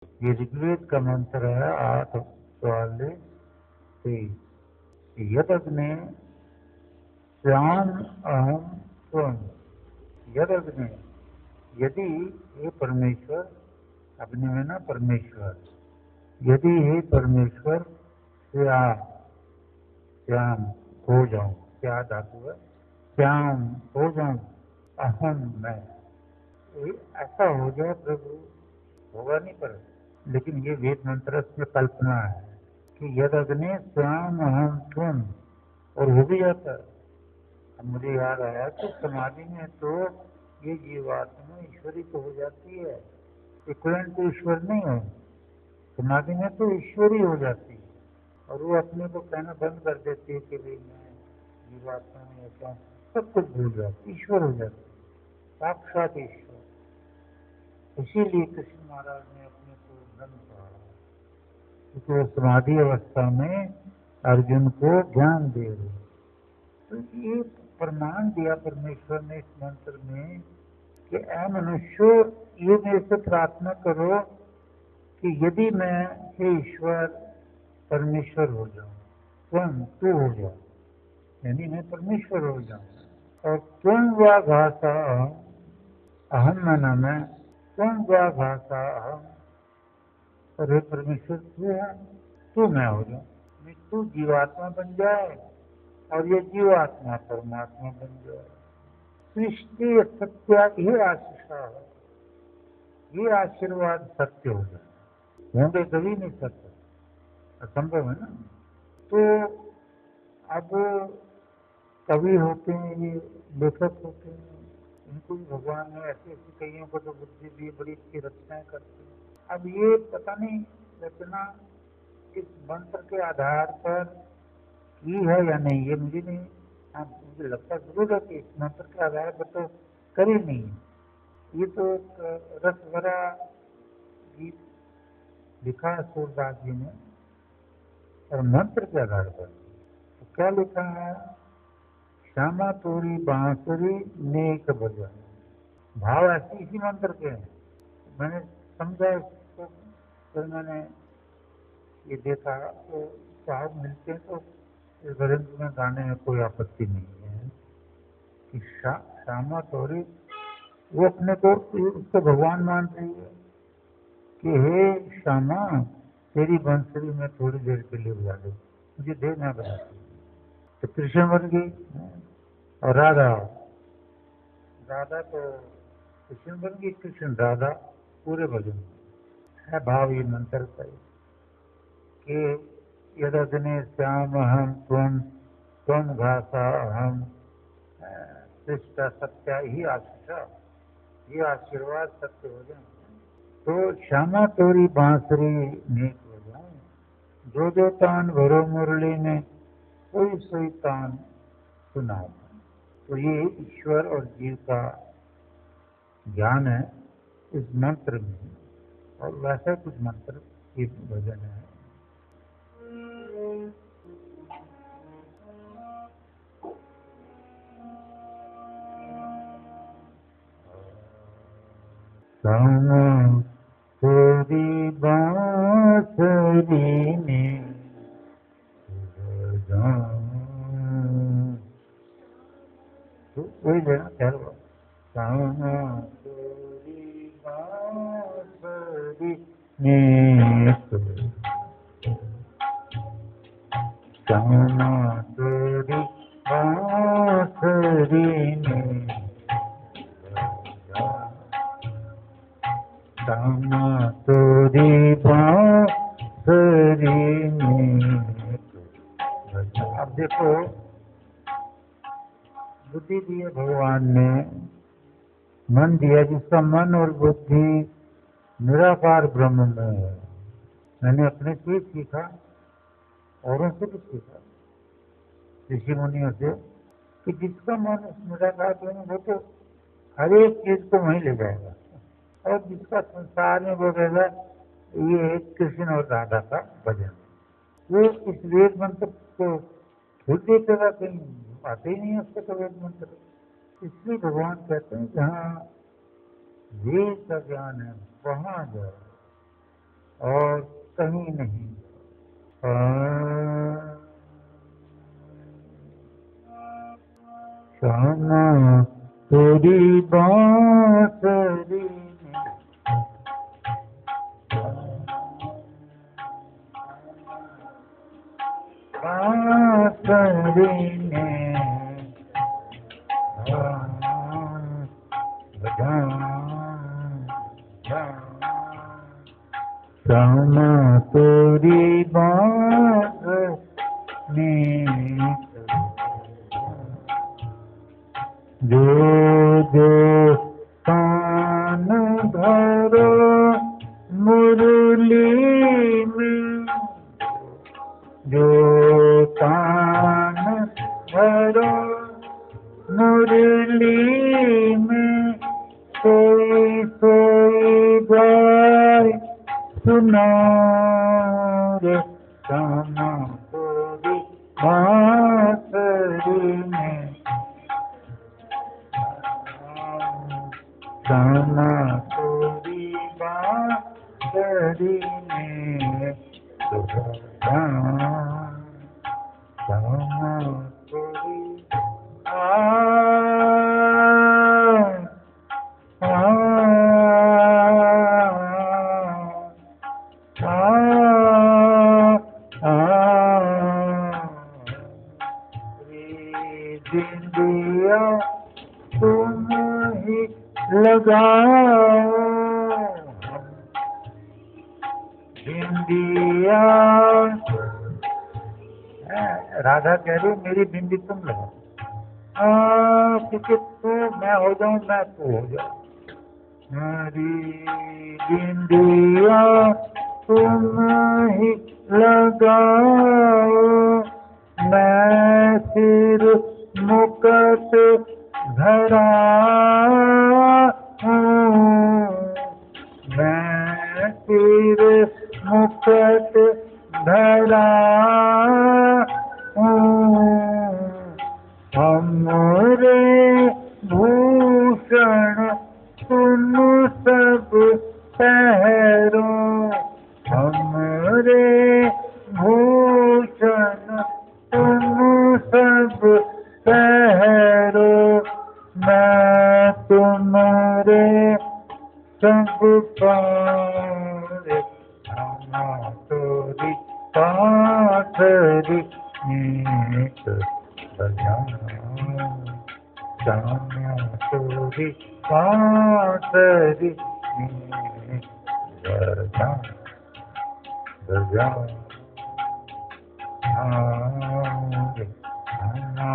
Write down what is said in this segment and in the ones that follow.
ये ऋग्वेद का मंत्र है 8:44। यद अग्ने श्याम अहम त्वम। यद अग्ने, यदि हे परमेश्वर, अग्नि में ना परमेश्वर, यदि हे परमेश्वर श्याम, श्याम हो जाऊं, क्या धातु है, श्याम हो जाऊं, अहम मैं, ऐसा हो जाए प्रभु, होगा नहीं पर, लेकिन ये वेद मंत्र से कल्पना है कि यद अग्नि श्याम अहम तुम, और हो भी जाता है। अब मुझे याद आया कि समाधि में तो ये जीवात्मा ईश्वरी तो हो जाती है, इक्वलेंट तो ईश्वर नहीं हो, समाधि में तो ईश्वरी हो जाती है, और वो अपने को कहना बंद कर देती है कि भाई मैं जीवात्मा में ऐसा हूं, सब कुछ भूल जाती, ईश्वर हो जाती है, साक्षात ईश्वर। इसीलिए कृष्ण महाराज ने अपने को ब्रह्म कहा, क्योंकि वो समाधि अवस्था में अर्जुन को ज्ञान दे रहे। तो ये प्रमाण दिया परमेश्वर ने इस मंत्र में कि ऐ मनुष्य, ये मेरे से प्रार्थना करो कि यदि मैं हे ईश्वर परमेश्वर हो जाऊं, तुम तू हो जाओ, यानी मैं परमेश्वर हो जाऊं, और तुम व भाषा अहम मना में, तुम व भाषा अहम, और हे परमेश्वर तू है, तू मैं हो जाऊं, तू जीवात्मा बन जाए और ये जीवात्मा परमात्मा बन जाए। सृष्टि सत्या ये आशीषा है, ये आशीर्वाद सत्य हो जाए, होंगे कभी नहीं सत्य, असंभव है ना। तो अब कवि होते हैं, ये लेखक होते हैं, इनको भी भगवान ने ऐसी ऐसी कईयों को तो बुद्धि दी, बड़ी अच्छी रचनाएं करते हैं। अब ये पता नहीं रचना इस मंत्र के आधार पर की है या नहीं, ये मुझे नहीं, हाँ मुझे लगता जरूर है कि इस मंत्र के आधार पर तो करी नहीं है। ये तो एक रस भरा गीत लिखा है सूरदास जी ने, और मंत्र के आधार पर तो क्या लिखा है, श्यामा तोरी बांसुरी नेक भजन। भाव ऐसे इसी मंत्र के हैं। मैंने समझा इसको, फिर मैंने ये देखा तो साहब मिलते हैं तो इस भजन में गाने में कोई आपत्ति नहीं है कि श्यामा तोरी, वो अपने को उसको भगवान मान रही है कि हे श्यामा तेरी बंसुरी में थोड़ी देर के लिए बजा दे, मुझे देना बनाती। तो कृष्ण बन गई, और राधा, राधा तो कृष्ण बन गई, कृष्ण राधा, पूरे भजन है भाव ये मंत्र का कि यदग्ने श्याम अहम त्वम, त्वम घासा अहम, सृष्टा सत्या ही आशीषा, ये आशीर्वाद सत्य हो जाए। तो श्यामा तोरी बांसुरी नेक हो जाए, जो जो तान भरो मुरली में, कोई सोई तान सुनाओ। तो ये ईश्वर और जीव का ज्ञान है इस मंत्र में, और वैसा कुछ मंत्र ये भजन है। श्यामा तोरी बांसुरी में तो वही लेना ख्याल, श्यामा तोरी बांसुरी में, श्यामा तोरी बांसुरी में, श्यामा तोरी बांसुरी में। अब देखो बुद्धि दी है भगवान ने, मन दिया जिसका मन और बुद्धि निराकार ब्रह्म में है। मैंने अपने से ही सीखा, औरों से भी सीखा, ऋषि मुनियों से, कि जिसका मन उस निराकार ब्रह्म, वो तो हर एक चीज को वहीं ले जाएगा, और जिसका संसार में बोलेगा ये कृष्ण और राधा का भजन, वो इस वेद मंत्र को भूल देगा, कहीं आते ही नहीं है उसको तो वेद मंत्र। इसलिए भगवान कहते हैं जहाँ वेद का ज्ञान है वहां जाओ, कहीं नहीं। श्यामा तेरी बांसुरी में बांसुरी में श्यामा तेरी बांसुरी में जो जो तान भरो मुरली में, जो तान भरो मुरली में, सोई सोई गाय सुना रे श्यामा तेरी बांसुरी में, श्यामा तेरी बांसुरी में, श्यामा तेरी बिंदिया तुम ही लगाओ, बिंदिया राधा कह रही मेरी बिंदी तुम लगाओ, क्योंकि तू मैं हो जाऊं, मैं तू हो जाऊं। मेरी बिंदिया तुम ही लगाओ, मैं सिर मुकट धरा हूँ, मैं सिर मुकट धरा हूँ, हमरे भूषण तुम सब पहरो, हमरे भूषण तुम सब पहरो, मैं तुम्हारे सब पारे, श्यामा तेरी बांसुरी में बजाऊं, श्यामा तेरी बांसुरी में बजाऊं, बजाऊं श्यामा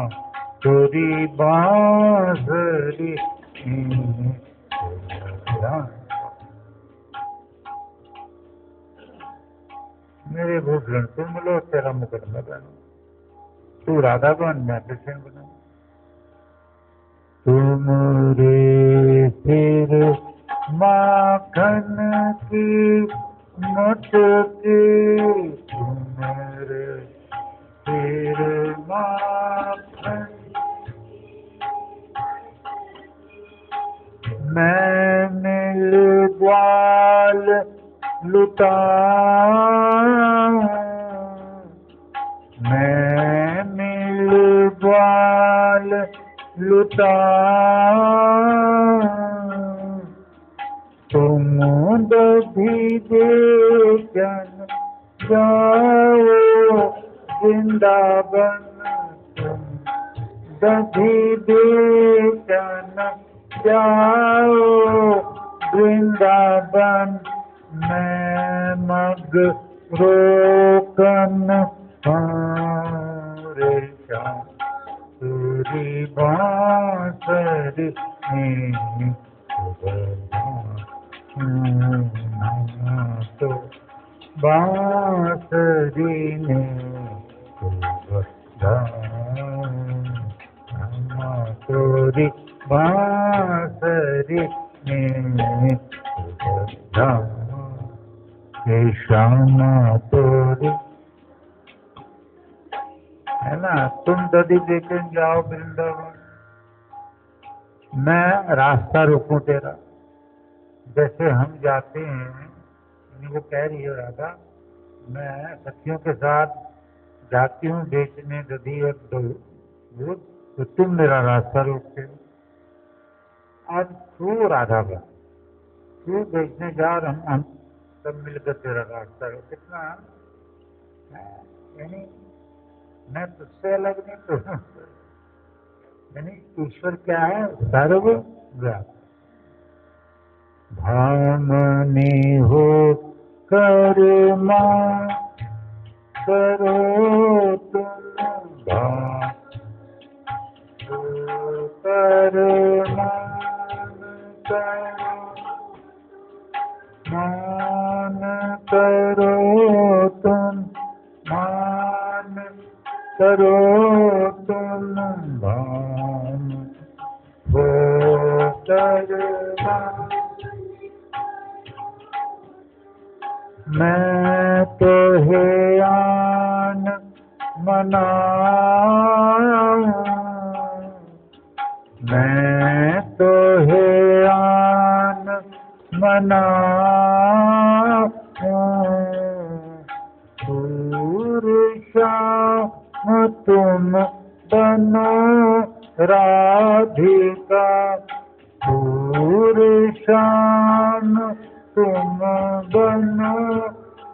तेरी बांसुरी में बजाऊं। मेरे भूषण तुम लो, तेरा मुकुट मैं पहनूं, तू राधा बन मैं कृष्ण बनूं, तुम रे सिर माखन की मुटकी, तुम रे सिर माखन, मैं मिल ग्वाल लुटाऊं, मैं मिल ग्वाल लुटाऊं, तुम दधी बेचन जाओ वृंदावन, तुम दधी बेचन जाओ वृंदावन, मैं मग रोकन रे श्याम तेरी बांसुरी में तो बांसुरी में तेरी बांसुरी में श्यामा तेरी, है ना, तुम दधी लेकर जाओ वृंदावन, मैं रास्ता रोकूं तेरा, जैसे हम जाते हैं, इनको कह रही है राधा मैं सखियों के साथ जाती हूँ बेचने दधी और दूध, तो तुम मेरा रास्ता रोकते हो। आज तू राधा का तू बेचने जा रहा हम सब मिलकर तेरा रास्ता रोक, कितना यानी मैं तुझसे अलग नहीं, तो यानी ईश्वर क्या है, सर्वव्यापी। भामनी हो कर्मा करो तुम भाम कर्मा करो मान करो तुम मान करो तुम भाम हो कर्मा। मैं तो है आन मनाऊं, मैं तो है आन मनाऊं, श्याम तुम बनो राधिका, श्याम तुम बनो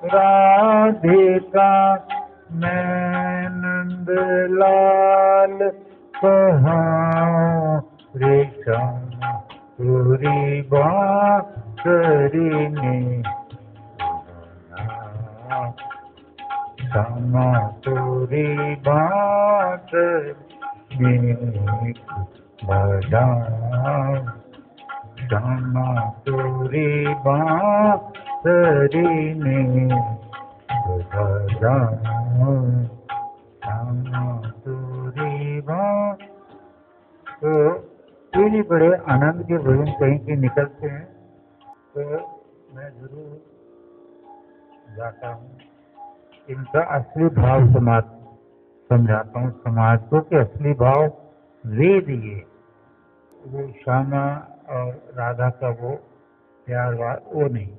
राधिका। मैं नंद लाल कहाँ रे श्याम तुरी बांसुरी में श्यामा तुरी बांसुरी में बजाओ, श्यामा तुरी बांसुरी में बजाओ, श्यामा तुरी बांसुरी। तो ये भी बड़े आनंद के भजन कहीं के निकलते हैं, तो मैं जरूर जाता हूँ। इनका असली भाव समझाता हूँ समाज को कि असली भाव वेद ये, वो श्यामा और राधा का वो प्यार वो नहीं।